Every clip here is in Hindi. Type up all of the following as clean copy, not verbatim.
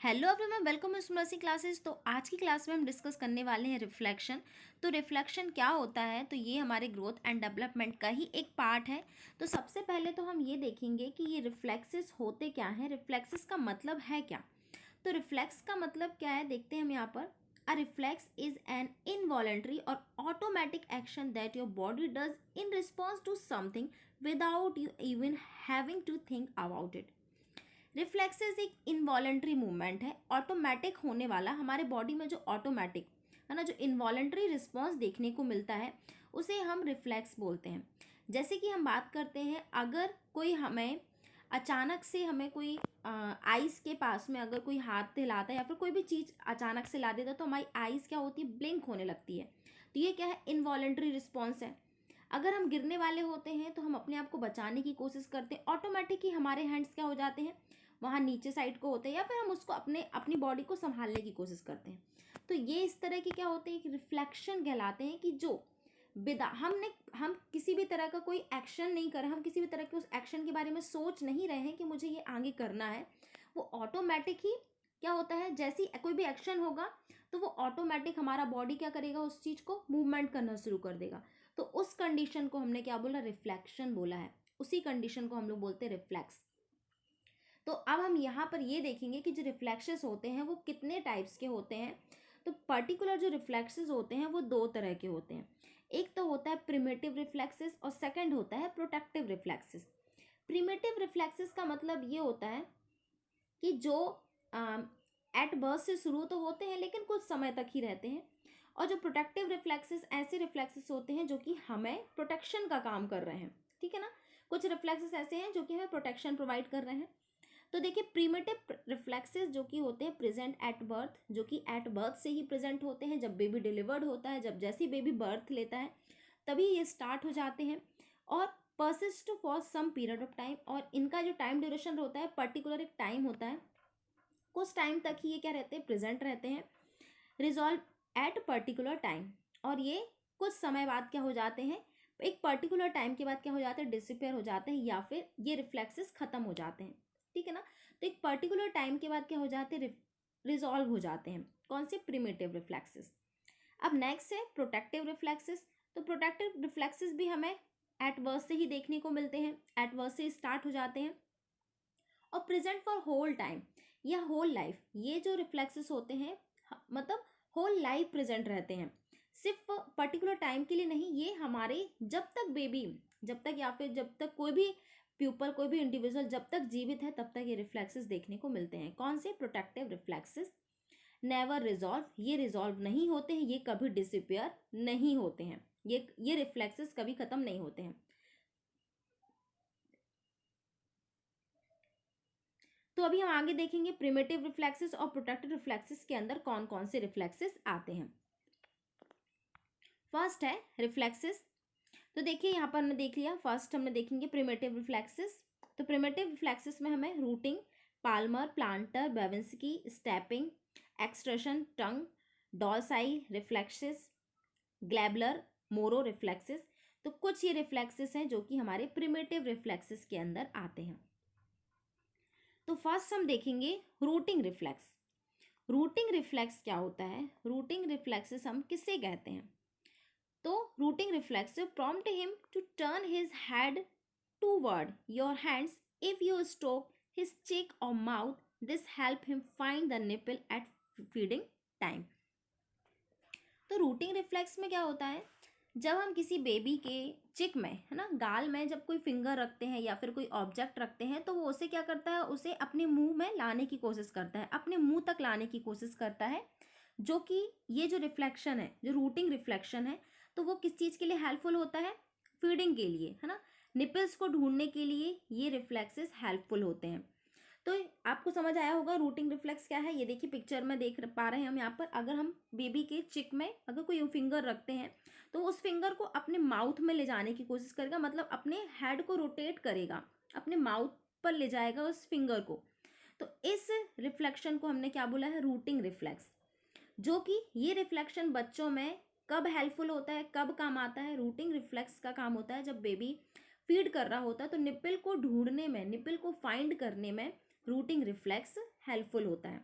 हेलो एवरीवन, वेलकम स्मृति क्लासेस। तो आज की क्लास में हम डिस्कस करने वाले हैं रिफ्लेक्शन। तो रिफ्लेक्शन क्या होता है? तो ये हमारे ग्रोथ एंड डेवलपमेंट का ही एक पार्ट है। तो सबसे पहले तो हम ये देखेंगे कि ये रिफ्लेक्सेस होते क्या हैं, रिफ्लेक्सेस का मतलब है क्या। तो रिफ्लेक्स का मतलब क्या है, देखते हैं हम यहाँ पर। A reflex is an involuntary और automatic action that your body does in response to something without you even having to think about it. Reflexes एक इनवॉलेंट्री मूवमेंट है, ऑटोमेटिक होने वाला। हमारे बॉडी में जो ऑटोमेटिक है ना, जो इनवॉलेंट्री रिस्पॉन्स देखने को मिलता है उसे हम रिफ्लेक्स बोलते हैं। जैसे कि हम बात करते हैं, अगर कोई हमें अचानक से हमें कोई आइज़ के पास में अगर कोई हाथ हिलाता है या फिर कोई भी चीज़ अचानक से ला देता है तो हमारी आइज़ क्या होती है, ब्लिंक होने लगती है। तो ये क्या है, इनवॉलेंट्री रिस्पॉन्स है। अगर हम गिरने वाले होते हैं तो हम अपने आप को बचाने की कोशिश करते हैं, ऑटोमेटिक ही हमारे हैंड्स क्या हो जाते हैं, वहाँ नीचे साइड को होते हैं, या फिर हम उसको अपनी बॉडी को संभालने की कोशिश करते हैं। तो ये इस तरह के क्या होते हैं कि रिफ्लेक्शन कहलाते हैं, कि जो हम किसी भी तरह का कोई एक्शन नहीं कर रहे, हम किसी भी तरह के उस एक्शन के बारे में सोच नहीं रहे हैं कि मुझे ये आगे करना है, वो ऑटोमेटिक ही क्या होता है, जैसी कोई भी एक्शन होगा तो वो ऑटोमेटिक हमारा बॉडी क्या करेगा, उस चीज़ को मूवमेंट करना शुरू कर देगा। तो उस कंडीशन को हमने क्या बोला, रिफ्लेक्शन बोला है। उसी कंडीशन को हम लोग बोलते हैं रिफ्लेक्स। तो अब हम यहाँ पर ये देखेंगे कि जो रिफ्लेक्सेस होते हैं वो कितने टाइप्स के होते हैं। तो पर्टिकुलर जो रिफ्लेक्सेस होते हैं वो दो तरह के होते हैं। एक तो होता है प्रिमिटिव रिफ्लेक्सेस और सेकंड होता है प्रोटेक्टिव रिफ्लेक्सेस। प्रिमिटिव रिफ्लेक्सेस का मतलब ये होता है कि जो एट बर्थ से शुरू तो होते हैं लेकिन कुछ समय तक ही रहते हैं। और जो प्रोटेक्टिव रिफ्लेक्सेस ऐसे रिफ्लेक्सेस होते हैं जो कि हमें प्रोटेक्शन का काम कर रहे हैं, ठीक है ना। कुछ रिफ्लेक्सेस ऐसे हैं जो कि हमें प्रोटेक्शन प्रोवाइड कर रहे हैं। तो देखिए, प्रीमेटिव रिफ्लेक्सेस जो कि होते हैं प्रेजेंट एट बर्थ, जो कि एट बर्थ से ही प्रेजेंट होते हैं, जब बेबी डिलीवर्ड होता है, जब जैसे बेबी बर्थ लेता है तभी ये स्टार्ट हो जाते हैं और persist for some period of time. और इनका जो टाइम ड्यूरेशन होता है, पर्टिकुलर एक टाइम होता है, कुछ टाइम तक ही ये क्या रहते हैं, प्रेजेंट रहते हैं, रिजॉल्व एट पर्टिकुलर टाइम। और ये कुछ समय बाद क्या हो जाते हैं, एक पर्टिकुलर टाइम के बाद क्या हो जाते हैं, डिसअपियर हो जाते हैं, या फिर ये रिफ्लेक्सेस खत्म हो जाते हैं, ठीक है ना। तो एक पर्टिकुलर टाइम के बाद क्या हो जाते हैं, रिजॉल्व हो जाते हैं। कौन से, प्रिमिटिव रिफ्लेक्सेस। अब नेक्स्ट है प्रोटेक्टिव रिफ्लेक्सेस। तो प्रोटेक्टिव रिफ्लेक्सेस भी हमें एट बर्थ से ही देखने को मिलते हैं, एट बर्थ से स्टार्ट हो जाते हैं और प्रेजेंट फॉर होल टाइम या होल लाइफ। ये जो रिफ्लेक्सेस होते हैं मतलब होल लाइफ प्रेजेंट रहते हैं, सिर्फ पर्टिकुलर टाइम के लिए नहीं। ये हमारे जब तक बेबी, जब तक या फिर जब तक कोई भी प्यूपल, कोई भी इंडिविजुअल जब तक जीवित है तब तक ये रिफ्लेक्सेस देखने को मिलते हैं। कौन से, प्रोटेक्टिव रिफ्लेक्सेस। नेवर रिजॉल्व, ये रिजॉल्व नहीं होते हैं, ये कभी डिसअपियर नहीं होते हैं, ये रिफ्लेक्सेस कभी खत्म नहीं होते हैं। तो अभी हम आगे देखेंगे प्रिमिटिव रिफ्लेक्सेस और प्रोटेक्टिव रिफ्लेक्सेस के अंदर कौन कौन से रिफ्लेक्सेस आते हैं। फर्स्ट है रिफ्लेक्सेस। तो देखिए यहाँ पर हमने देख लिया, फर्स्ट हमने देखेंगे प्रिमिटिव रिफ्लेक्सेस। तो प्रिमिटिव रिफ्लेक्सेस में हमें rooting, palmar, plantar, Babinski, stepping, extrusion, tongue, doll's eye reflexes, glabellar, Moro reflexes. तो कुछ ये रिफ्लेक्सेस हैं जो कि हमारे प्रिमिटिव रिफ्लेक्सेस के अंदर आते हैं। तो फर्स्ट हम देखेंगे रूटिंग रिफ्लेक्स। रूटिंग रिफ्लेक्स क्या होता है, रूटिंग रिफ्लेक्सेस हम किससे कहते हैं। तो rooting reflex prompt him to turn his head toward your hands if you stroke his cheek और mouth, this help him find the nipple at feeding time. तो रूटिंग रिफ्लेक्स में क्या होता है, जब हम किसी बेबी के चिक में, है ना, गाल में जब कोई फिंगर रखते हैं या फिर कोई ऑब्जेक्ट रखते हैं तो वो उसे क्या करता है, उसे अपने मुंह में लाने की कोशिश करता है, अपने मुंह तक लाने की कोशिश करता है। जो कि ये जो रिफ्लेक्शन है, जो रूटिंग रिफ्लेक्शन है, तो वो किस चीज़ के लिए हेल्पफुल होता है, फीडिंग के लिए, है ना, निपल्स को ढूंढने के लिए ये रिफ्लेक्सेस हेल्पफुल होते हैं। तो आपको समझ आया होगा रूटिंग रिफ्लेक्स क्या है। ये देखिए पिक्चर में देख पा रहे हैं हम यहाँ पर, अगर हम बेबी के चिक में अगर कोई फिंगर रखते हैं तो उस फिंगर को अपने माउथ में ले जाने की कोशिश करेगा, मतलब अपने हेड को रोटेट करेगा, अपने माउथ पर ले जाएगा उस फिंगर को। तो इस रिफ्लेक्शन को हमने क्या बोला है, रूटिंग रिफ्लेक्स। जो कि ये रिफ्लेक्शन बच्चों में कब हेल्पफुल होता है, कब काम आता है, रूटिंग रिफ्लेक्स का काम होता है जब बेबी फीड कर रहा होता है तो निपल को ढूंढने में, निपल को फाइंड करने में रूटिंग रिफ्लेक्स हेल्पफुल होता है।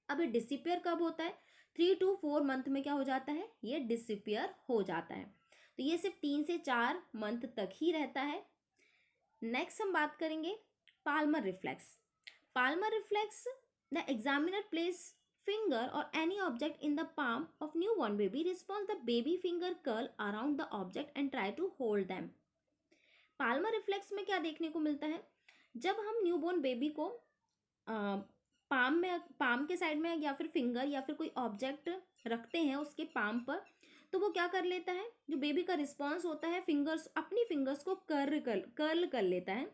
अब ये डिसिपियर कब होता है? 3 to 4 मंथ में क्या हो जाता है? ये डिसिपियर हो जाता है। तो ये सिर्फ 3 से 4 मंथ तक ही रहता है। नेक्स्ट हम बात करेंगे Palmer reflex. Palmer reflex, the examiner place finger or any object in the palm of newborn baby, response the baby finger curl around the object and try to hold them. Palmer reflex में क्या देखने को मिलता है? जब हम न्यूबॉर्न बेबी को पाम के साइड में या फिर फिंगर या फिर कोई ऑब्जेक्ट रखते हैं उसके पाम पर, तो वो क्या कर लेता है, जो बेबी का रिस्पॉन्स होता है, अपनी फिंगर्स को कर्ल कर लेता है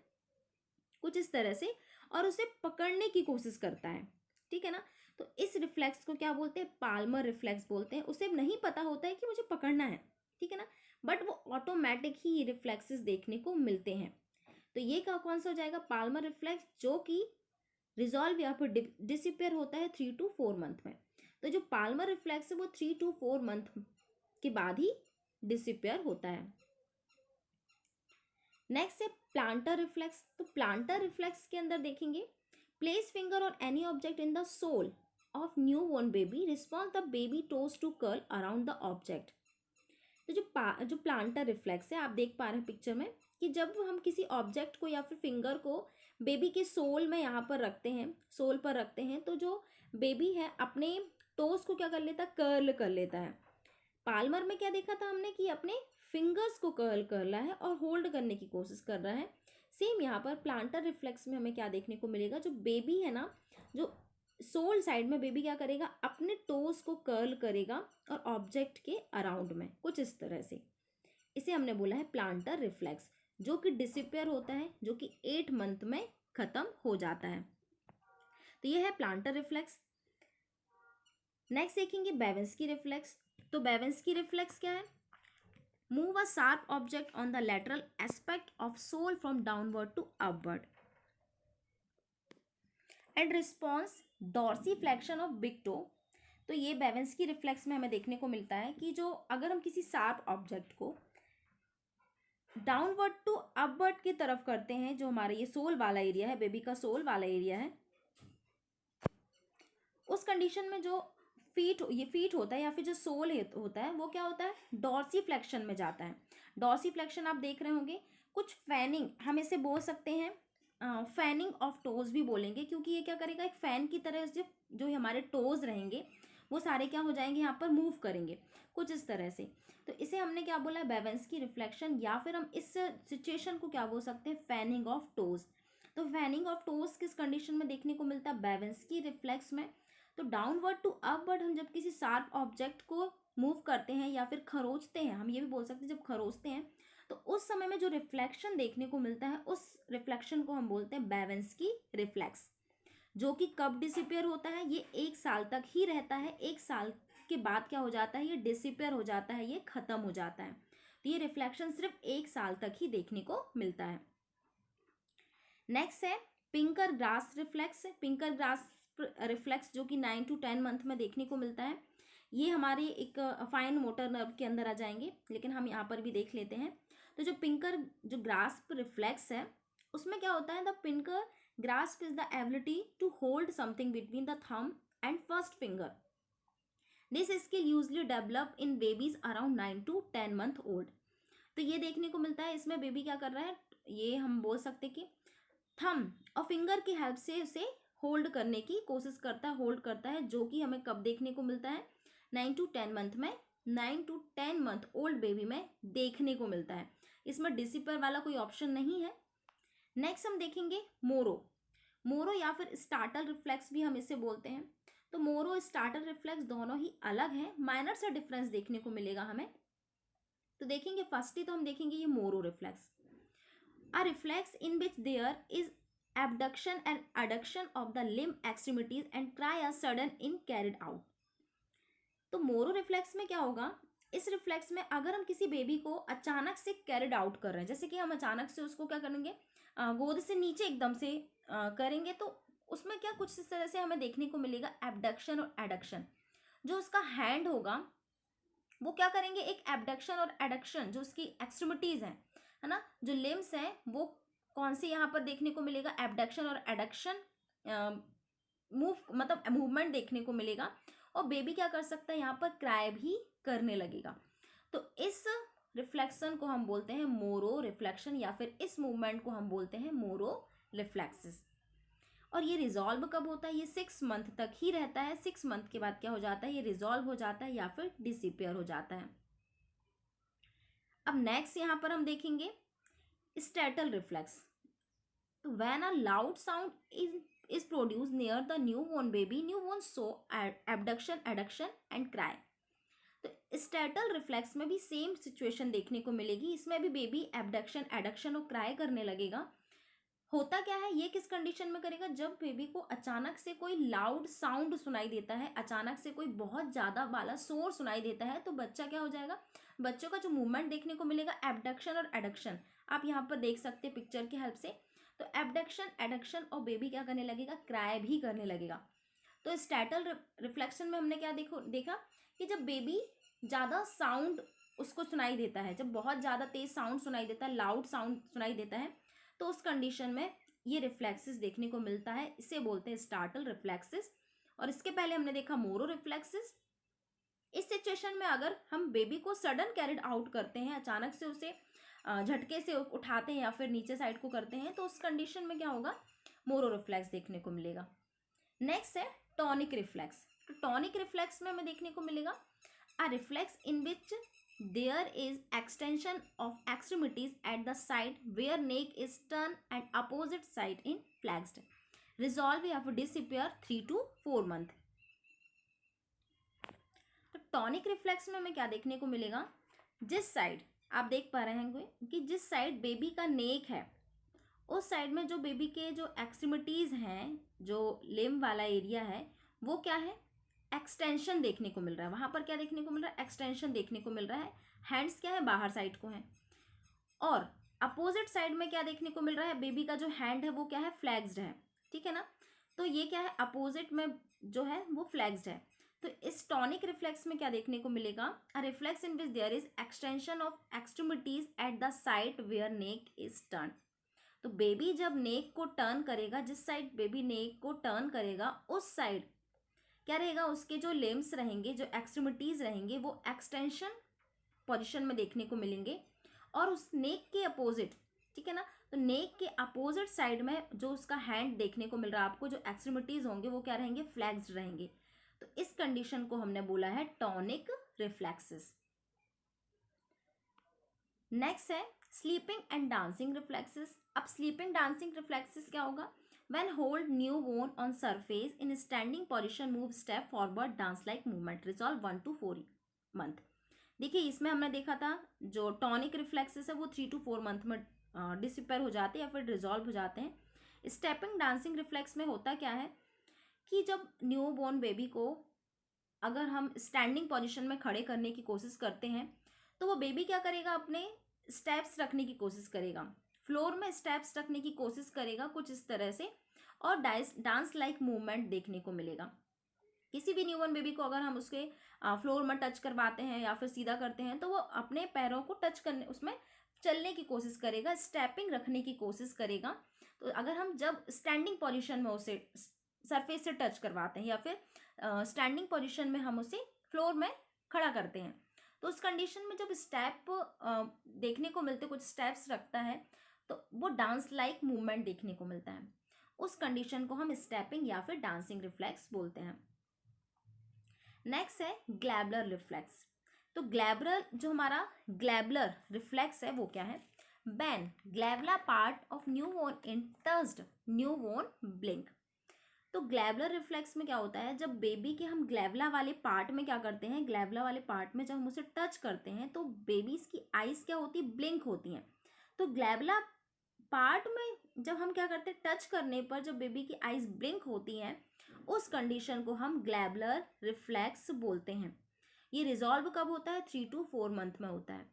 कुछ इस तरह से, और उसे पकड़ने की कोशिश करता है। ठीक है ना? तो इस रिफ्लेक्स को क्या बोलते हैं? पाल्मर रिफ्लेक्स बोलते हैं। उसे नहीं पता होता है कि मुझे पकड़ना है, ठीक है ना, बट वो ऑटोमेटिक ही रिफ्लेक्सेस देखने को मिलते हैं। तो ये कौन सा हो जाएगा? पाल्मर रिफ्लेक्स, जो कि रिजॉल्व या फिर डिसिपेयर होता है 3 to 4 मंथ में। तो जो पाल्मर रिफ्लेक्स है वो 3 to 4 मंथ के बाद ही डिसिपेयर होता है। नेक्स्ट है प्लांटर रिफ्लेक्स। तो प्लांटर रिफ्लेक्स के अंदर देखेंगे, प्लेस फिंगर और any object in the sole of newborn baby, response the baby toes to curl around the object. तो जो प्लांटर रिफ्लेक्स है, आप देख पा रहे हैं पिक्चर में कि जब हम किसी ऑब्जेक्ट को या फिर फिंगर को बेबी के सोल में यहाँ पर रखते हैं, सोल पर रखते हैं, तो जो बेबी है अपने टोज को क्या कर लेता है? कर्ल कर लेता है। पाल्मर में क्या देखा था हमने कि अपने फिंगर्स को कर्ल कर रहा है और होल्ड करने की कोशिश कर रहा है। सेम यहाँ पर प्लांटर रिफ्लेक्स में हमें क्या देखने को मिलेगा? जो बेबी है ना, जो सोल साइड में बेबी क्या करेगा? अपने टोज को कर्ल करेगा और ऑब्जेक्ट के अराउंड में कुछ इस तरह से। इसे हमने बोला है प्लांटर रिफ्लेक्स, जो कि डिसिपेयर होता है, जो कि 8 मंथ में खत्म हो जाता है। तो ये है प्लांटर रिफ्लेक्स। नेक्स्ट देखेंगे बेवेंस्की रिफ्लेक्स। तो बेवेंस्की रिफ्लेक्स क्या है? Move a sharp object on the lateral aspect of sole from downward to upward and response dorsiflexion of big toe. तो ये बेवेंस्की रिफ्लेक्स में हमें देखने को मिलता है कि जो अगर हम किसी शार्प ऑब्जेक्ट को डाउनवर्ड टू अपवर्ड की तरफ करते हैं, जो हमारा ये सोल वाला एरिया है, बेबी का सोल वाला एरिया है, उस कंडीशन में जो फीट होता है या फिर जो सोल होता है वो क्या होता है? डॉर्सीफ्लेक्शन में जाता है। डॉर्सीफ्लेक्शन आप देख रहे होंगे, कुछ फैनिंग हम इसे बोल सकते हैं, फैनिंग ऑफ टोज भी बोलेंगे, क्योंकि ये क्या करेगा? एक फैन की तरह जो हमारे टोज रहेंगे वो सारे क्या हो जाएंगे? यहाँ पर मूव करेंगे कुछ इस तरह से। तो इसे हमने क्या बोला है? बेवेंस्की रिफ्लेक्शन, या फिर हम इस सिचुएशन को क्या बोल सकते हैं? Fanning of toes. तो फैनिंग ऑफ टोज किस कंडीशन में देखने को मिलता है? बेवेंस्की रिफ्लेक्स में। तो डाउनवर्ड टू अपवर्ड हम जब किसी शार्प ऑब्जेक्ट को मूव करते हैं या फिर खरोचते हैं, हम ये भी बोल सकते हैं जब खरोचते हैं, तो उस समय में जो रिफ्लेक्शन देखने को मिलता है उस रिफ्लेक्शन को हम बोलते हैं बेवेंस्की रिफ्लेक्स, जो कि कब डिसिपेयर होता है? ये 1 साल तक ही रहता है। 1 साल के बाद क्या हो जाता है? ये डिसिपेयर हो जाता है, ये खत्म हो जाता है। तो ये रिफ्लेक्शन सिर्फ 1 साल तक ही देखने को मिलता है। नेक्स्ट है Pinker grass reflex. Pinker grass reflex जो कि 9 to 10 मंथ में देखने को मिलता है। ये हमारे एक फाइन मोटर नर्व के अंदर आ जाएंगे, लेकिन हम यहाँ पर भी देख लेते हैं। तो जो ग्रास्प रिफ्लेक्स है उसमें क्या होता है? The pincer grasp is the ability to hold something between the thumb and first finger. This skill usually develop in babies around 9 to 10 month old. तो ये देखने को मिलता है, इसमें बेबी क्या कर रहा है? ये हम बोल सकते कि थंब और फिंगर की हेल्प से उसे होल्ड करने की कोशिश करता है, होल्ड करता है, जो कि हमें कब देखने को मिलता है? 9 to 10 मंथ में, 9 to 10 मंथ ओल्ड बेबी में देखने को मिलता है। इसमें डिसिपर वाला कोई ऑप्शन नहीं है। नेक्स्ट हम देखेंगे मोरो या फिर स्टार्टर रिफ्लेक्स भी हम इसे बोलते हैं। तो मोरो स्टार्टर रिफ्लेक्स दोनों ही अलग हैं, माइनर सा डिफरेंस देखने को मिलेगा हमें। तो देखेंगे फर्स्टली तो हम देखेंगे ये Moro reflex, a reflex in which there is abduction and adduction of the limb extremities and try a sudden in carried out। तो मोरो रिफ्लेक्स में क्या होगा? इस रिफ्लेक्स में अगर हम किसी बेबी को अचानक से कैरिड आउट कर रहे हैं, जैसे कि हम अचानक से उसको क्या करेंगे? गोद से नीचे एकदम से करेंगे, तो उसमें क्या कुछ इस तरह से हमें देखने को मिलेगा एबडक्शन और एडक्शन। जो उसका हैंड होगा वो क्या करेंगे? एक एबडक्शन और एडक्शन, जो उसकी एक्सट्रीमिटीज है ना, जो लिम्स हैं, वो कौन से यहाँ पर देखने को मिलेगा? एबडक्शन और एडक्शन मतलब मूवमेंट देखने को मिलेगा, और बेबी क्या कर सकता है, यहाँ पर क्राई भी करने लगेगा। तो इस रिफ्लेक्शन को हम बोलते हैं मोरो रिफ्लेक्शन, या फिर इस मूवमेंट को हम बोलते हैं मोरो रिफ्लेक्सिस। और ये रिजॉल्व कब होता है, ये 6 मंथ तक ही रहता है। 6 मंथ के बाद क्या हो जाता है, ये रिजॉल्व हो जाता है या फिर डिसअपियर हो जाता है। अब नेक्स्ट यहाँ पर हम देखेंगे स्टेटल रिफ्लेक्स। तो when a loud sound is produced near the newborn baby, newborn show abduction, adduction and cry। तो स्टेटल रिफ्लेक्स में भी सेम सिचुएशन देखने को मिलेगी। इसमें भी बेबी एबडक्शन, एडक्शन और क्राई करने लगेगा। होता क्या है, ये किस कंडीशन में करेगा, जब बेबी को अचानक से कोई लाउड साउंड सुनाई देता है, अचानक से कोई बहुत ज़्यादा वाला शोर सुनाई देता है, तो बच्चा क्या हो जाएगा, बच्चों का जो मूवमेंट देखने को मिलेगा एबडक्शन और एडक्शन, आप यहाँ पर देख सकते हैं पिक्चर की हेल्प से। तो एबडक्शन, एडक्शन और बेबी क्या करने लगेगा, क्राई भी करने लगेगा। तो स्टेटल रिफ्लेक्शन में हमने क्या देखा कि जब बेबी ज़्यादा साउंड उसको सुनाई देता है, जब बहुत ज़्यादा तेज साउंड सुनाई देता है, लाउड साउंड सुनाई देता है, तो उस कंडीशन में ये रिफ्लेक्सिस देखने को मिलता है। इसे बोलते हैं स्टार्टल रिफ्लेक्सिस। और इसके पहले हमने देखा मोरो रिफ्लेक्सिस। इस सिचुएशन में अगर हम बेबी को सडन कैरिड आउट करते हैं, अचानक से उसे झटके से उठाते हैं या फिर नीचे साइड को करते हैं, तो उस कंडीशन में क्या होगा, मोरो रिफ्लेक्स देखने को मिलेगा। नेक्स्ट है टॉनिक रिफ्लेक्स। तो टॉनिक रिफ्लेक्स में हमें देखने को मिलेगा a reflex in which there is extension of extremities at the side where neck is turned and opposite side in flexed, resolve या फिर disappear 3 to 4 month। तो टॉनिक रिफ्लेक्स में हमें क्या देखने को मिलेगा, जिस साइड आप देख पा रहे हैं कि जिस साइड बेबी का नेक है, उस साइड में जो बेबी के जो एक्सट्रीमिटीज हैं, जो लिम्ब वाला एरिया है, वो क्या है, एक्सटेंशन देखने को मिल रहा है। वहां पर क्या देखने को मिल रहा है, एक्सटेंशन देखने को मिल रहा है। हैंड्स क्या है, बाहर साइड को है। और अपोजिट साइड में क्या देखने को मिल रहा है, बेबी का जो हैंड है वो क्या है, फ्लैक्स्ड है। ठीक है ना, तो ये क्या है, अपोजिट में जो है वो फ्लैक्स्ड है। तो इस टॉनिक रिफ्लेक्स में क्या देखने को मिलेगा, a reflex in which there is extension of extremities at the side where neck is turn. तो बेबी जब नेक को टर्न करेगा, जिस साइड बेबी नेक को टर्न करेगा, उस साइड क्या रहेगा, उसके जो लिम्स रहेंगे, जो एक्सट्रीमिटीज रहेंगे, वो एक्सटेंशन पोजीशन में देखने को मिलेंगे। और उस नेक के अपोजिट, ठीक है ना, तो नेक के अपोजिट साइड में जो उसका हैंड देखने को मिल रहा है आपको, जो एक्सट्रीमिटीज होंगे वो क्या रहेंगे, फ्लैक्स्ड रहेंगे। तो इस कंडीशन को हमने बोला है टॉनिक रिफ्लेक्सिस। नेक्स्ट है स्लीपिंग एंड डांसिंग रिफ्लेक्सिस। अब स्लीपिंग डांसिंग रिफ्लेक्सिस क्या होगा, when hold newborn on surface in standing position, move step forward, dance like movement, resolve 1 to 4 month। देखिए इसमें हमने देखा था जो टॉनिक रिफ्लेक्सेस है वो 3 to 4 मंथ में डिसअपियर हो जाते हैं या फिर रिजॉल्व हो जाते हैं। स्टेपिंग डांसिंग रिफ्लेक्स में होता क्या है कि जब न्यू बॉर्न बेबी को अगर हम स्टैंडिंग पोजीशन में खड़े करने की कोशिश करते हैं, तो वो बेबी क्या करेगा, अपने स्टेप्स रखने की कोशिश करेगा, फ्लोर में स्टेप्स रखने की कोशिश करेगा कुछ इस तरह से, और डांस लाइक मूवमेंट देखने को मिलेगा। किसी भी न्यूबॉर्न बेबी को अगर हम उसके फ्लोर में टच करवाते हैं या फिर सीधा करते हैं, तो वो अपने पैरों को टच करने, उसमें चलने की कोशिश करेगा, स्टेपिंग रखने की कोशिश करेगा। तो अगर हम जब स्टैंडिंग पोजीशन में उसे सरफेस से टच करवाते हैं या फिर स्टैंडिंग पोजीशन में हम उसे फ्लोर में खड़ा करते हैं, तो उस कंडीशन में जब स्टेप देखने को मिलते, कुछ स्टेप्स रखता है, तो वो डांस लाइक मूवमेंट देखने को मिलता है। उस कंडीशन को हम स्टेपिंग या फिर डांसिंग रिफ्लेक्स बोलते हैं। नेक्स्ट है ग्लैबुलर रिफ्लेक्स। तो ग्लैबुलर, जो हमारा ग्लैबुलर रिफ्लेक्स है वो क्या है, ban glabellar part of newborn in touched newborn blink. तो ग्लैबुलर रिफ्लेक्स में क्या होता है, जब बेबी के हम ग्लैबुला वाले पार्ट में क्या करते हैं, ग्लैबुला वाले पार्ट में जब हम उसे टच करते हैं, तो बेबीज की आइज क्या होती है, ब्लिंक होती हैं। तो ग्लैबुला पार्ट में जब हम क्या करते हैं, टच करने पर जब बेबी की आइज ब्लिंक होती हैं, उस कंडीशन को हम ग्लैबुलर रिफ्लेक्स बोलते हैं। ये रिजॉल्व कब होता है, 3 to 4 मंथ में होता है।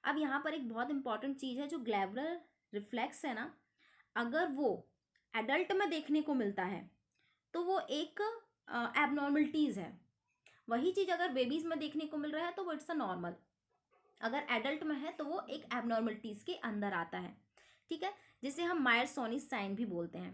अब यहाँ पर एक बहुत इंपॉर्टेंट चीज़ है, जो ग्लैबुलर रिफ्लेक्स है ना, अगर वो एडल्ट में देखने को मिलता है तो वो एक एबनॉर्मलिटीज़ है। वही चीज़ अगर बेबीज़ में देखने को मिल रहा है तो वो इट्स अ नॉर्मल, अगर एडल्ट में है तो वो एक एबनॉर्मलिटीज़ के अंदर आता है। ठीक है, जिसे हम मायर-सोनीज साइन भी बोलते हैं।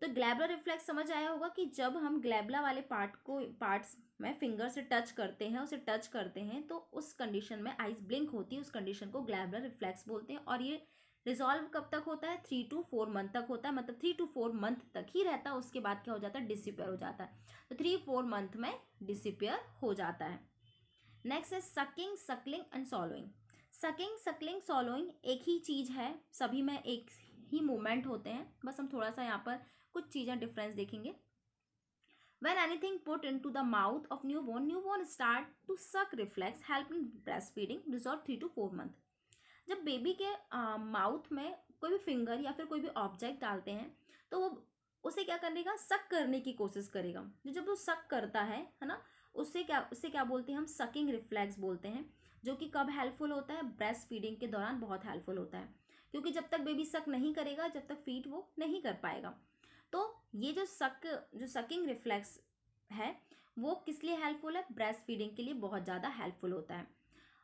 तो ग्लैब्युलर रिफ्लेक्स समझ आया होगा कि जब हम ग्लैब्युला वाले पार्ट्स में फिंगर से टच करते हैं, उसे टच करते हैं, तो उस कंडीशन में आइज ब्लिंक होती है, उस कंडीशन को ग्लैब्युलर रिफ्लेक्स बोलते हैं। और ये रिजॉल्व कब तक होता है? 3 to 4 मंथ तक होता है, मतलब 3 to 4 मंथ तक ही रहता है, उसके बाद क्या हो जाता है? डिसिपियर हो जाता है। तो 3-4 मंथ में डिसिपियर हो जाता है। नेक्स्ट है sucking, Suckling and सॉलोइंग। Sucking, Suckling, सॉलोइंग एक ही चीज है, सभी में एक ही मूवमेंट होते हैं, बस हम थोड़ा सा यहाँ पर कुछ चीजें डिफरेंस देखेंगे। When anything put into the mouth of newborn start to suck reflex help in breastfeeding, resolve 3 to 4 month। जब बेबी के माउथ में कोई भी फिंगर या फिर कोई भी ऑब्जेक्ट डालते हैं तो वो उसे क्या करेगा? सक करने की कोशिश करेगा। जब वो सक करता है ना, उससे क्या बोलते हैं हम? सकिंग रिफ्लेक्स बोलते हैं, जो कि कब हेल्पफुल होता है? ब्रेस्ट फीडिंग के दौरान बहुत हेल्पफुल होता है, क्योंकि जब तक बेबी सक नहीं करेगा, जब तक फीड वो नहीं कर पाएगा। तो ये जो सकिंग रिफ्लेक्स है वो किस लिए हेल्पफुल है? ब्रेस्ट फीडिंग के लिए बहुत ज़्यादा हेल्पफुल होता है।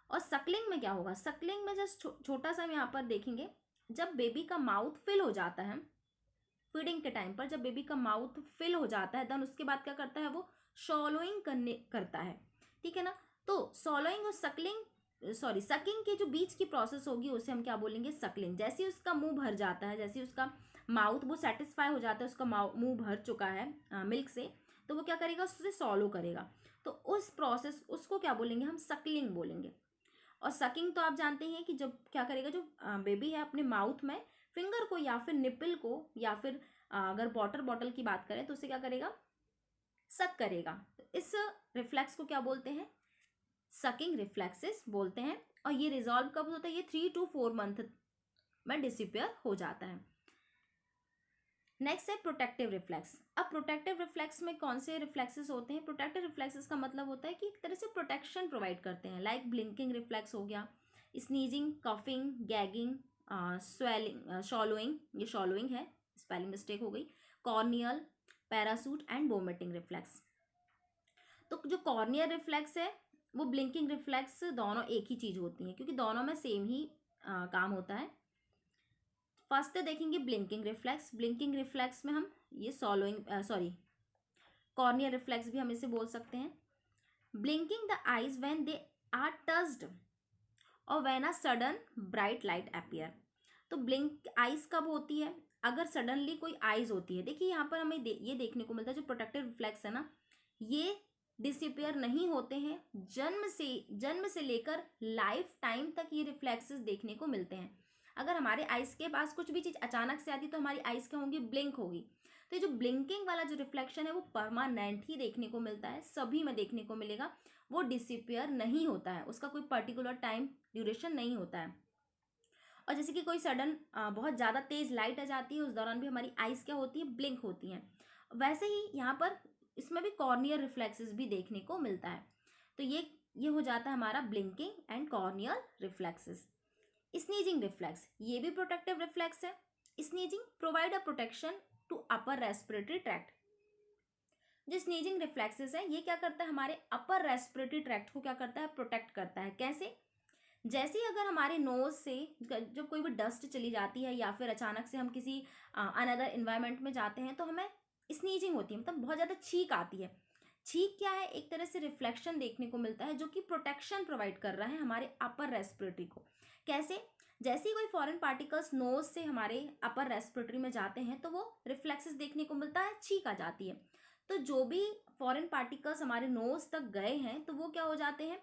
और सकलिंग में क्या होगा? सकलिंग में जस्ट छोटा सा हम यहाँ पर देखेंगे, जब बेबी का माउथ फिल हो जाता है फीडिंग के टाइम पर, जब बेबी का माउथ फिल हो जाता है देन उसके बाद क्या करता है? वो सॉलोइंग करता है, ठीक है ना। तो सॉलोइंग और सकिंग के जो बीच की प्रोसेस होगी उसे हम क्या बोलेंगे? सकलिंग। जैसे ही उसका मुंह भर जाता है, जैसे ही उसका माउथ वो सेटिस्फाई हो जाता है, उसका मुंह भर चुका है मिल्क से, तो वो क्या करेगा? उससे सॉलो करेगा। तो उस प्रोसेस उसको क्या बोलेंगे? हम सकलिंग बोलेंगे। और सकिंग तो आप जानते हैं कि जब क्या करेगा, जो बेबी है अपने माउथ में फिंगर को या फिर निपल को या फिर अगर वाटर बॉटल की बात करें तो उसे क्या करेगा? सक करेगा। तो इस रिफ्लेक्स को क्या बोलते हैं? सकिंग रिफ्लेक्सेस बोलते हैं। और ये रिजॉल्व कब होता है? ये 3 to 4 मंथ में डिसिपियर हो जाता है। नेक्स्ट है प्रोटेक्टिव रिफ्लेक्स। अब प्रोटेक्टिव रिफ्लेक्स में कौन से रिफ्लेक्सेस होते हैं? प्रोटेक्टिव रिफ्लेक्सेस का मतलब होता है कि एक तरह से प्रोटेक्शन प्रोवाइड करते हैं, लाइक ब्लिंकिंग रिफ्लेक्स हो गया, स्नीजिंग, कफिंग, गैगिंग, स्वेलिंग, शॉलोइंग, ये शॉलोइंग है, स्पेलिंग मिस्टेक हो गई, corneal, parachute and vomiting reflex. तो जो कॉर्नियल रिफ्लेक्स है वो ब्लिंकिंग रिफ्लेक्स दोनों एक ही चीज होती है, क्योंकि दोनों में सेम ही काम होता है। फर्स्ट देखेंगे ब्लिंकिंग रिफ्लेक्स। ब्लिंकिंग रिफ्लेक्स में हम ये कॉर्नियल रिफ्लेक्स भी हम इसे बोल सकते हैं। Blinking the eyes when they are touched और when a sudden bright light appear. तो ब्लिंक आईज कब होती है? अगर सडनली कोई आईज होती है। देखिए यहाँ पर हमें ये देखने को मिलता है, जो प्रोटेक्टिव रिफ्लेक्स है ना, ये डिसिपियर नहीं होते हैं, जन्म से लेकर लाइफ टाइम तक ये रिफ्लेक्सेस देखने को मिलते हैं। अगर हमारे आइस के पास कुछ भी चीज अचानक से आती तो हमारी आइस क्या होंगी? ब्लिंक होगी। तो ये जो ब्लिंकिंग वाला जो रिफ्लेक्शन है वो परमानेंट ही देखने को मिलता है, सभी में देखने को मिलेगा, वो डिसिपियर नहीं होता है, उसका कोई पर्टिकुलर टाइम ड्यूरेशन नहीं होता है। और जैसे कि कोई सडन बहुत ज़्यादा तेज लाइट आ जाती है, उस दौरान भी हमारी आइस क्या होती है? ब्लिंक होती हैं। वैसे ही यहाँ पर इसमें भी कॉर्नियल रिफ्लेक्सेस भी देखने को मिलता है। तो ये हो जाता है हमारा blinking and corneal reflexes. Sneezing reflex, ये भी प्रोटेक्टिव रिफ्लेक्स है। Sneezing provide a protection to upper respiratory tract. जो स्नीजिंग रिफ्लेक्सेस है ये क्या करता है? हमारे अपर रेस्पिरेटरी ट्रैक्ट को क्या करता है? प्रोटेक्ट करता है। कैसे? जैसे ही अगर हमारे नोज से जब कोई भी डस्ट चली जाती है या फिर अचानक से हम किसी अनदर इन्वायरमेंट में जाते हैं तो हमें स्नीजिंग होती है, मतलब बहुत ज़्यादा छींक आती है। छींक क्या है? एक तरह से रिफ्लेक्शन देखने को मिलता है जो कि प्रोटेक्शन प्रोवाइड कर रहा है हमारे अपर रेस्पिरेटरी को। कैसे? जैसे ही कोई फॉरेन पार्टिकल्स नोज से हमारे अपर रेस्पिरेटरी में जाते हैं तो वो रिफ्लेक्सेस देखने को मिलता है, छींक आ जाती है। तो जो भी फॉरेन पार्टिकल्स हमारे नोज तक गए हैं तो वो क्या हो जाते हैं?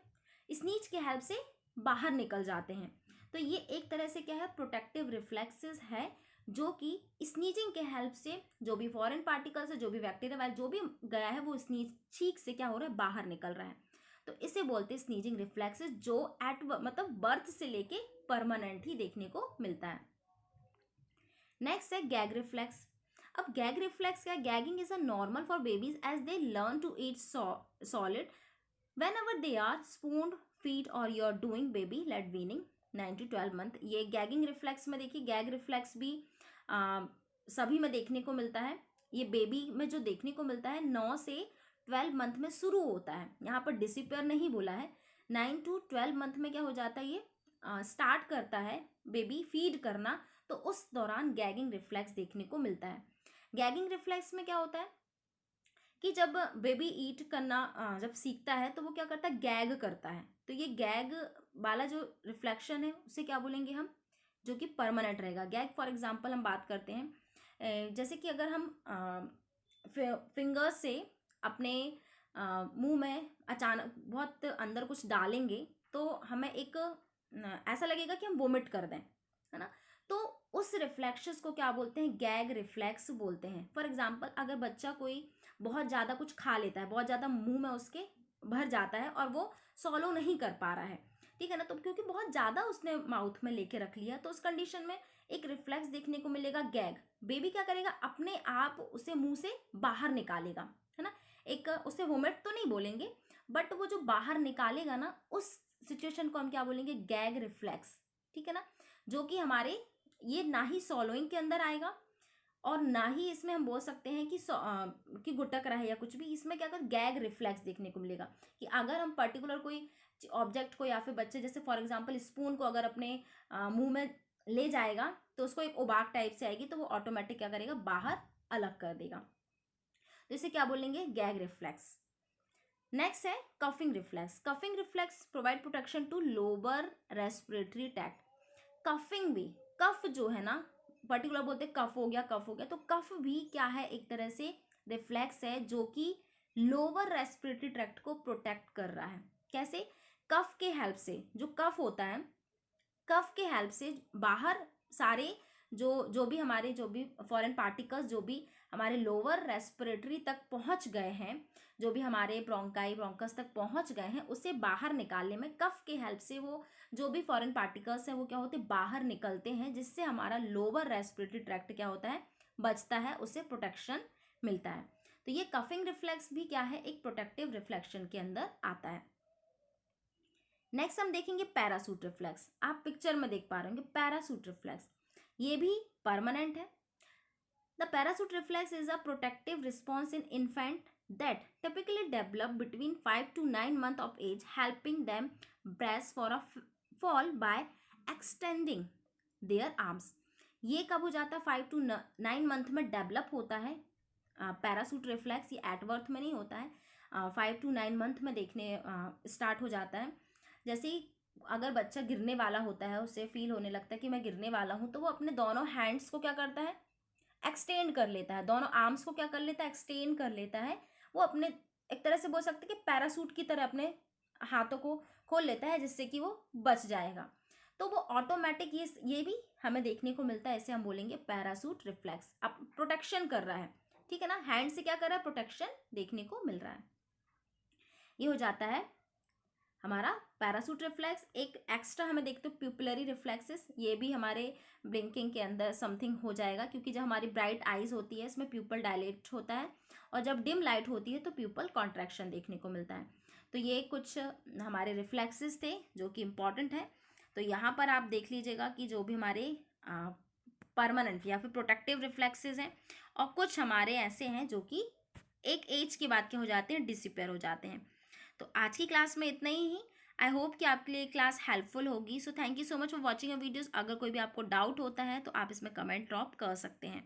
स्नीज के हेल्प से बाहर निकल जाते हैं। तो ये एक तरह से क्या है? प्रोटेक्टिव रिफ्लेक्सेस है, जो कि स्नीजिंग के हेल्प से जो भी फॉरेन पार्टिकल्स है, जो भी बैक्टीरिया जो भी गया है, वो स्नीज छींक से क्या हो रहा है? बाहर निकल रहा है। तो इसे बोलते हैं स्नीजिंग रिफ्लेक्सेस, जो मतलब बर्थ से लेके परमानेंट ही देखने को मिलता है। नेक्स्ट है गैग रिफ्लेक्स। अब गैग रिफ्लेक्स क्या? Gagging is a normal for babies as they learn to eat solid whenever they are spooned feed or you're doing baby led weaning 9 to 12 month. ये गैगिंग रिफ्लेक्स में देखिए, गैग रिफ्लेक्स भी सभी में देखने को मिलता है। ये बेबी में जो देखने को मिलता है 9 से 12 मंथ में शुरू होता है, यहाँ पर डिसिपियर नहीं बोला है। 9 to 12 मंथ में क्या हो जाता है? ये स्टार्ट करता है बेबी फीड करना, तो उस दौरान गैगिंग रिफ्लेक्स देखने को मिलता है। गैगिंग रिफ्लेक्स में क्या होता है कि जब बेबी ईट करना जब सीखता है तो वो क्या करता है, गैग करता है। तो ये गैग वाला जो रिफ्लेक्शन है उसे क्या बोलेंगे हम, जो कि परमानेंट रहेगा। गैग फॉर एग्जांपल हम बात करते हैं, जैसे कि अगर हम फिंगर्स से अपने मुंह में अचानक बहुत अंदर कुछ डालेंगे तो हमें एक ऐसा लगेगा कि हम वोमिट कर दें, है ना। तो उस रिफ्लेक्शंस को क्या बोलते हैं, गैग रिफ्लेक्स बोलते हैं। फॉर एग्जांपल अगर बच्चा कोई बहुत ज़्यादा कुछ खा लेता है, बहुत ज़्यादा मुंह में उसके भर जाता है और वो सॉलो नहीं कर पा रहा है, ठीक है ना, तो क्योंकि बहुत ज़्यादा उसने माउथ में लेके रख लिया, तो उस कंडीशन में एक रिफ्लेक्स देखने को मिलेगा, गैग। बेबी क्या करेगा, अपने आप उसे मुंह से बाहर निकालेगा, है ना। एक उसे वोमिट तो नहीं बोलेंगे, बट वो जो बाहर निकालेगा ना, उस सिचुएशन को हम क्या बोलेंगे, गैग रिफ्लेक्स, ठीक है ना। जो कि हमारे ये ना ही सॉलोइंग के अंदर आएगा और ना ही इसमें हम बोल सकते हैं कि गुटक रहा है या कुछ भी। इसमें क्या कर गैग रिफ्लेक्स देखने को मिलेगा कि अगर हम पर्टिकुलर कोई ऑब्जेक्ट को या फिर बच्चे जैसे फॉर एग्जांपल स्पून को अगर अपने मुंह में ले जाएगा तो उसको एक उबाक टाइप से आएगी, तो वो ऑटोमेटिक क्या करेगा, बाहर अलग कर देगा। तो इसे क्या बोलेंगे, गैग रिफ्लेक्स। नेक्स्ट है coughing reflex. Coughing reflex provide protection to lower respiratory tract. Coughing भी, कफ जो है ना, पर्टिकुलर बोलते हैं कफ हो गया, कफ हो गया, तो कफ भी क्या है, एक तरह से रिफ्लेक्स है जो कि लोअर रेस्पिरेटरी ट्रैक्ट को प्रोटेक्ट कर रहा है। कैसे, कफ के हेल्प से, जो कफ होता है, कफ के हेल्प से बाहर सारे जो भी हमारे जो भी फॉरेन पार्टिकल्स जो भी हमारे लोअर रेस्पिरेटरी तक पहुंच गए हैं, जो भी हमारे ब्रोंकाई ब्रोंकस तक पहुंच गए हैं, उसे बाहर निकालने में कफ के हेल्प से वो जो भी फॉरेन पार्टिकल्स हैं वो क्या होते हैं, बाहर निकलते हैं, जिससे हमारा लोअर रेस्पिरेटरी ट्रैक्ट क्या होता है, बचता है, उसे प्रोटेक्शन मिलता है। तो ये कफिंग रिफ्लेक्स भी क्या है, एक प्रोटेक्टिव रिफ्लेक्शन के अंदर आता है। नेक्स्ट हम देखेंगे पैरासूट रिफ्लेक्स। आप पिक्चर में देख पा रहे होंगे पैरासूट रिफ्लेक्स, ये भी परमानेंट है। The parachute reflex is a protective response in infant that typically develop between 5 to 9 months of age, helping them brace for a fall by extending their arms. ये कब हो जाता है, 5 to 9 मंथ में डेवलप होता है पैरासूट रिफ्लेक्स। ये एट बर्थ में नहीं होता है, 5 to 9 मंथ में देखने स्टार्ट हो जाता है। जैसे ही अगर बच्चा गिरने वाला होता है, उसे फील होने लगता है कि मैं गिरने वाला हूँ, तो वो अपने दोनों हैंड्स को क्या करता है, एक्सटेंड कर लेता है, दोनों आर्म्स को क्या कर लेता है, एक्सटेंड कर लेता है। वो अपने एक तरह से बोल सकते हैं कि पैरासूट की तरह अपने हाथों को खोल लेता है, जिससे कि वो बच जाएगा। तो वो ऑटोमेटिक ये भी हमें देखने को मिलता है, इसे हम बोलेंगे पैरासूट रिफ्लेक्स। अब प्रोटेक्शन कर रहा है, ठीक है ना, हैंड से क्या कर रहा है, प्रोटेक्शन देखने को मिल रहा है। ये हो जाता है हमारा पैरासूट रिफ्लेक्स। एक एक्स्ट्रा हमें देखते हो प्यूपिलरी रिफ्लेक्सेस, ये भी हमारे ब्लिंकिंग के अंदर समथिंग हो जाएगा, क्योंकि जब हमारी ब्राइट आइज होती है इसमें प्यूपल डायलेट होता है, और जब डिम लाइट होती है तो प्यूपल कॉन्ट्रैक्शन देखने को मिलता है। तो ये कुछ हमारे रिफ्लेक्सेस थे जो कि इम्पॉर्टेंट है। तो यहाँ पर आप देख लीजिएगा कि जो भी हमारे परमानेंट या फिर प्रोटेक्टिव रिफ्लेक्सेस हैं, और कुछ हमारे ऐसे हैं जो कि एक एज के बाद के हो जाते हैं, डिसअपीयर हो जाते हैं। तो आज की क्लास में इतना ही। आई होप कि आपके लिए क्लास हेल्पफुल होगी। So thank you so much for watching a videos. अगर कोई भी आपको डाउट होता है तो आप इसमें कमेंट ड्रॉप कर सकते हैं।